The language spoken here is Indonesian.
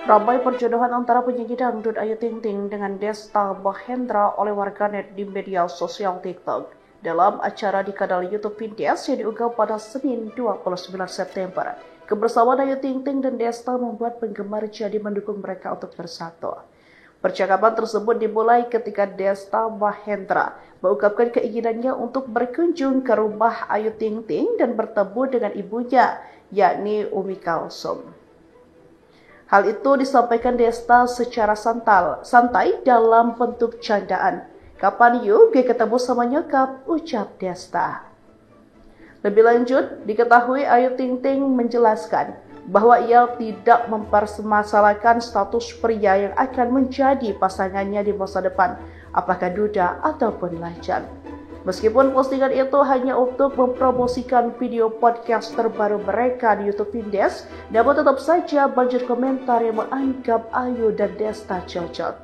Ramai perjodohan antara penyanyi dangdut Ayu Ting Ting dengan Desta Mahendra oleh warganet di media sosial TikTok. Dalam acara di kanal YouTube Vindes yang diunggah pada Senin 29 September, kebersamaan Ayu Ting Ting dan Desta membuat penggemar jadi mendukung mereka untuk bersatu. Percakapan tersebut dimulai ketika Desta Mahendra mengungkapkan keinginannya untuk berkunjung ke rumah Ayu Ting Ting dan bertemu dengan ibunya, yakni Umi Kalsum. Hal itu disampaikan Desta secara santai dalam bentuk candaan. "Kapan yuk gue ketemu sama nyokap?" ucap Desta. Lebih lanjut, diketahui Ayu Ting Ting menjelaskan bahwa ia tidak mempermasalahkan status pria yang akan menjadi pasangannya di masa depan, apakah duda ataupun lajang. Meskipun postingan itu hanya untuk mempromosikan video podcast terbaru mereka di YouTube Vindes, namun tetap saja banjir komentar yang menganggap Ayu dan Desta cocok.